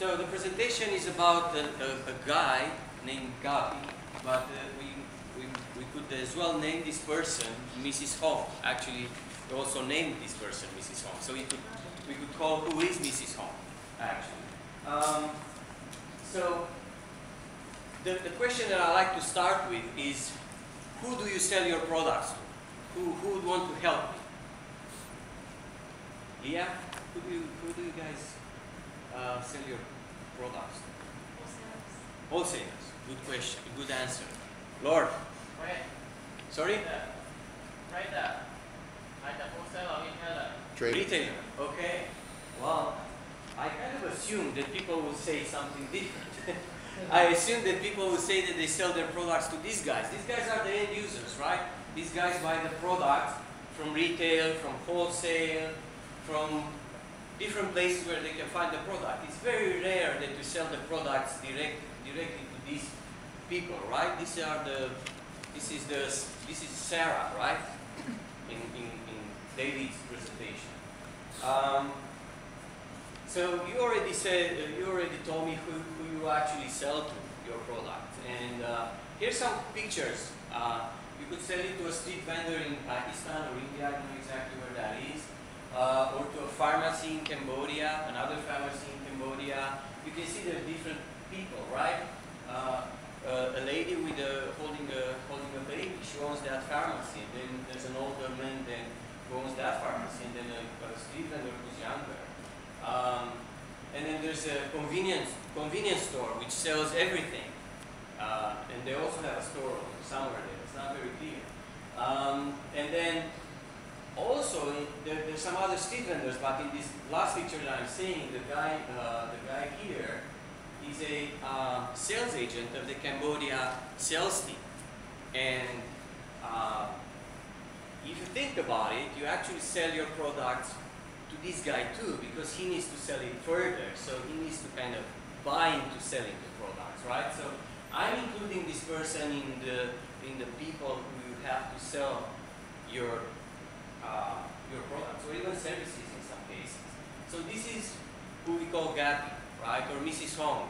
So the presentation is about a guy named Gabi, but we could as well name this person Mrs. Hong. Actually, we also named this person Mrs. Hong. So we could call who is Mrs. Hong, actually. So the question that I like to start with is, who do you sell your products to? Who would want to help me? Leah, who do you guys sell your products to? Wholesalers. Wholesalers. Good question. Good answer. Lord. Right. Sorry? Right there. Like the wholesaler, retailer. Retailer. Okay. Well, I kind of assumed that people will say something different. I assumed that people will say that they sell their products to these guys. These guys are the end users, right? These guys buy the products from retail, from wholesale, from different places where they can find the product. It's very rare that you sell the products directly to these people, right? This is Sarah, right? In David's presentation. So you already told me who you actually sell to your product, and here's some pictures. You could sell it to a street vendor in Pakistan or India, I don't know exactly where that is, or to a pharmacy in Cambodia, another pharmacy in Cambodia. You can see there are different people, right? A lady with holding a baby, she owns that pharmacy. And then there's an older man who owns that pharmacy, and then a street vendor who's younger. And then there's a convenience store which sells everything, and they also have a store somewhere there. It's not very clear. And then also there's some other street vendors, but in this last picture that I'm seeing, the guy here is a sales agent of the Cambodia sales team. And if you think about it, you actually sell your products to this guy too, because he needs to sell it further. So he needs to kind of buy into selling the products, right? So I'm including this person in the people who you have to sell your products or even services in some cases. So this is who we call Gabi, right, or Mrs. Hong,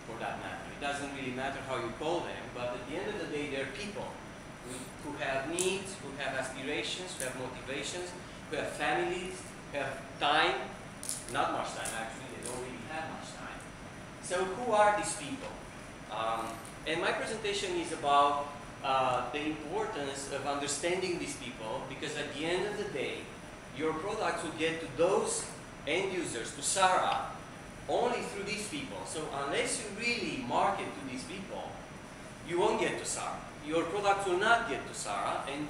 for that matter. It doesn't really matter how you call them, but at the end of the day, they're people who have needs, who have aspirations, who have motivations, who have families, who have time. Not much time, actually. They don't really have much time. So who are these people? And my presentation is about the importance of understanding these people, because at the end of the day, your products will get to those end users, to Sarah, only through these people. So unless you really market to these people, you won't get to Sarah. Your products will not get to Sarah, and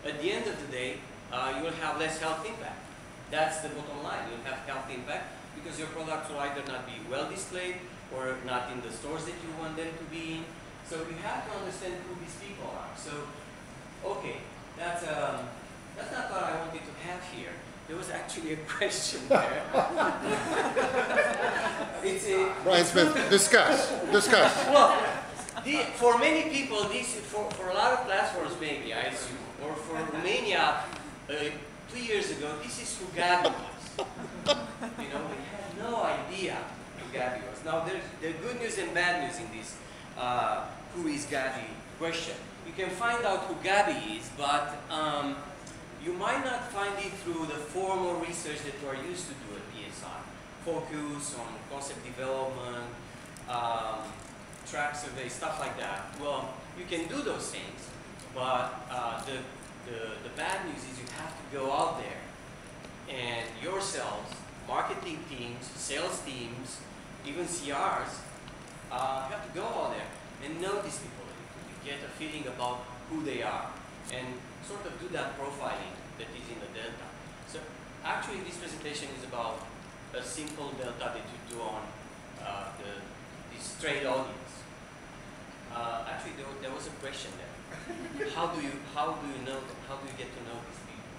at the end of the day, you will have less health impact. That's the bottom line. You'll have health impact because your products will either not be well displayed or not in the stores that you want them to be in. So you have to understand who these people are. So, okay, that's not what I wanted to have here. There was actually a question there. Brian Smith, discuss. Well, for many people, for a lot of platforms maybe, I assume, or for Romania, 2 years ago, this is who Gabi was. You know, we had no idea who Gabi was. Now, there's good news and bad news in this who is Gabi question. You can find out who Gabi is, but you might not find it through the formal research that you are used to do at PSI. Focus on concept development, track survey, stuff like that. Well, you can do those things, but the bad news is you have to go out there and yourselves, marketing teams, sales teams, even CRs, have to go out there and know these people, get a feeling about who they are, and sort of do that profiling that is in the delta. So actually this presentation is about a simple delta that you do on this trade audience. Actually there was a question there. How do you get to know these people?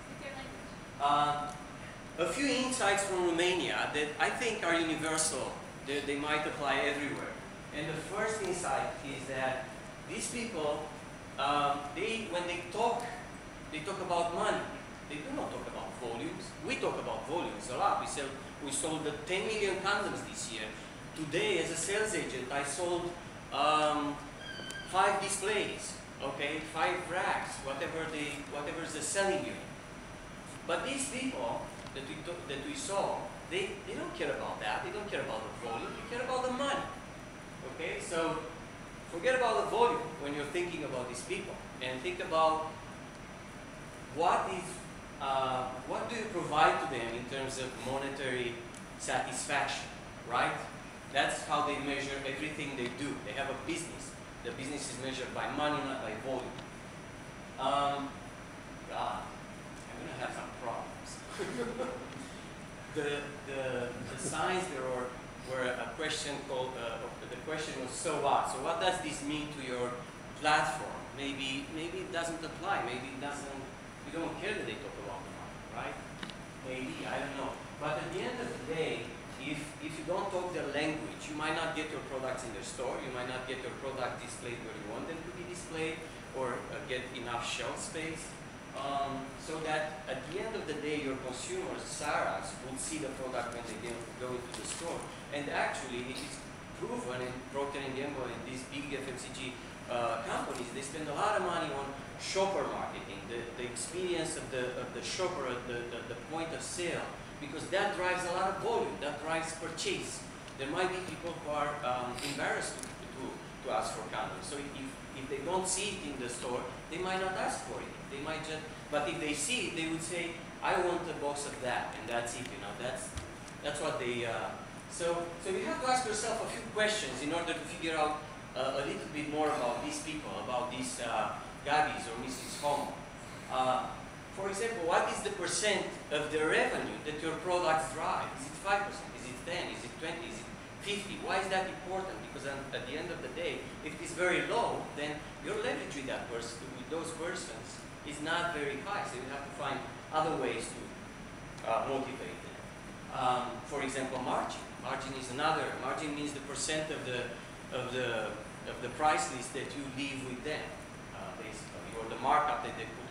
A few insights from Romania that I think are universal. They might apply everywhere. And the first insight is that these people, when they talk about money. They do not talk about volumes. We talk about volumes a lot. We sold 10 million condoms this year. today, as a sales agent, I sold 5 displays, okay, 5 racks, whatever is the selling unit. But these people that we saw, they don't care about that. They don't care about the volume. They care about the money. Okay, so forget about the volume when you're thinking about these people, and think about what do you provide to them in terms of monetary satisfaction, right? That's how they measure everything they do. They have a business. The business is measured by money, not by volume. God, I'm going to have some problems. the signs there were a question called, the question was, so what? So what does this mean to your platform? Maybe it doesn't apply. Maybe it doesn't, you don't care that they talk about the money, right? Maybe, I don't know. But at the end of the day, if you don't talk their language, you might not get your products in their store, you might not get your product displayed where you want them to be displayed, or get enough shelf space, so that at the end of the day, your consumers, Sarahs, will see the product when they go into the store. And actually, it is proven in Procter & Gamble and these big FMCG companies, they spend a lot of money on shopper marketing, the experience of the shopper at the point of sale, because that drives a lot of volume, that drives purchase. There might be people who are embarrassed to ask for condoms. So if they don't see it in the store, they might not ask for it. They might just, but if they see it, they would say, I want a box of that, and that's it, you know, that's what they, so you have to ask yourself a few questions in order to figure out a little bit more about these people, about these Gabis or Mrs. Home. For example, what is the percent of the revenue that your products drive? Is it 5%? Is it 10? Is it 20? Is it 50? Why is that important? Because at the end of the day, if it's very low, then your leverage with that person, with those persons, is not very high. So you have to find other ways to motivate them. For example, margin. Margin is another. Margin means the percent of the price list that you leave with them, basically, or the markup that they put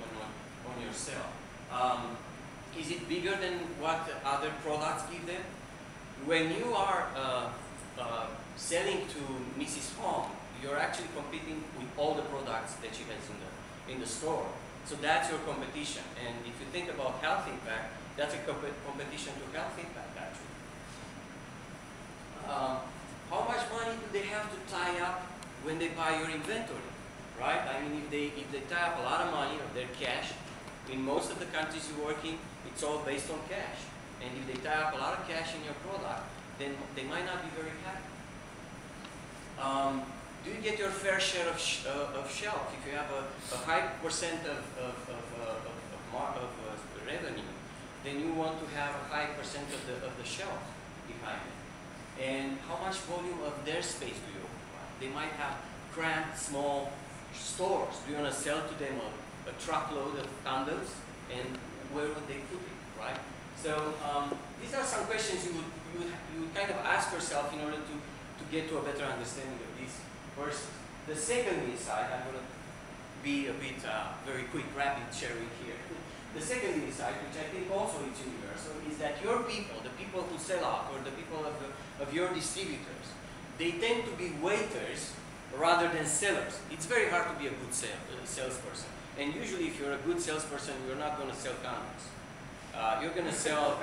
on your sale. Is it bigger than what other products give them? When you are selling to Mrs. Home, you're actually competing with all the products that she has in the store. So that's your competition. And if you think about health impact, that's a competition to health impact, actually. How much money do they have to tie up when they buy your inventory, right? I mean, if they tie up a lot of money of their cash, in most of the countries you're working, it's all based on cash. And if they tie up a lot of cash in your product, then they might not be very happy. Do you get your fair share of shelf? If you have a high percent of revenue, then you want to have a high percent of the shelf behind it. And how much volume of their space do you occupy? They might have cramped, small stores. Do you want to sell to them a truckload of condoms? And where would they put it, right? So these are some questions you would kind of ask yourself in order to get to a better understanding of these persons. The second insight, I'm going to be a bit very quick, rapid sharing here. The second insight, which I think also is universal, is that your people, the people who sell out, or the people of your distributors, they tend to be waiters rather than sellers. It's very hard to be a good salesperson. And usually if you're a good salesperson, you're not going to sell condoms. You're going to sell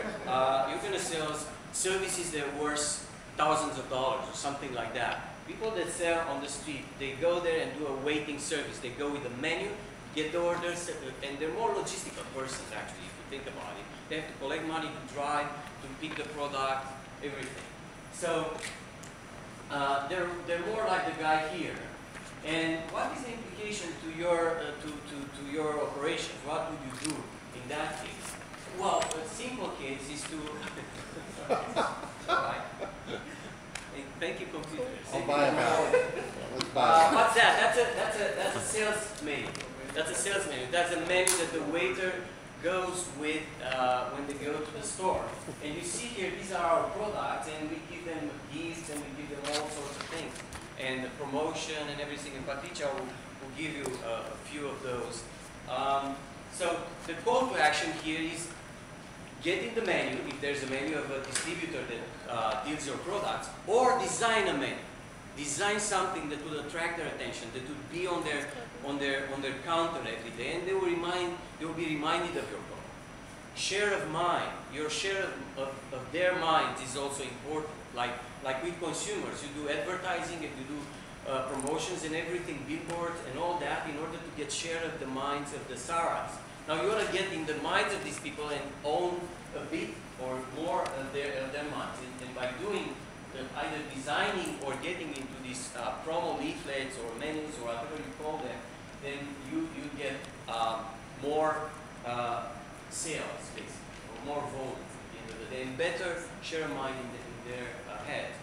services that are worth thousands of dollars or something like that. People that sell on the street, they go there and do a waiting service. They go with a menu, get the orders, and they're more logistical persons actually, if you think about it. They have to collect money to drive, to pick the product, everything. So they're more like the guy here. And what is the implication to your operations? What would you do in that case? Well, a simple case is to right. Thank you, computer. I'll buy a ballot. Let's buy it. What's that? That's a sales menu. That's a sales menu. That's a menu that the waiter goes with when they go to the store. And you see here, these are our products, and we give them gifts, and we give them all sorts of things, and the promotion and everything. And Patricia will give you a few of those. So the call to action here is get in the menu, if there's a menu of a distributor that deals your products, or design a menu. Design something that would attract their attention, that would be on their counter every day, and they will be reminded of your product. Share of mind, your share of their minds is also important. Like with consumers, you do advertising and you do promotions and everything, billboards and all that in order to get share of the minds of the Saras. Now you want to get in the minds of these people and own a bit or more of their minds. And by doing either designing or getting into these promo leaflets or menus or whatever you call them, then you get more sales, basically, or more volume at the end of the day, and better share of mind in their heads.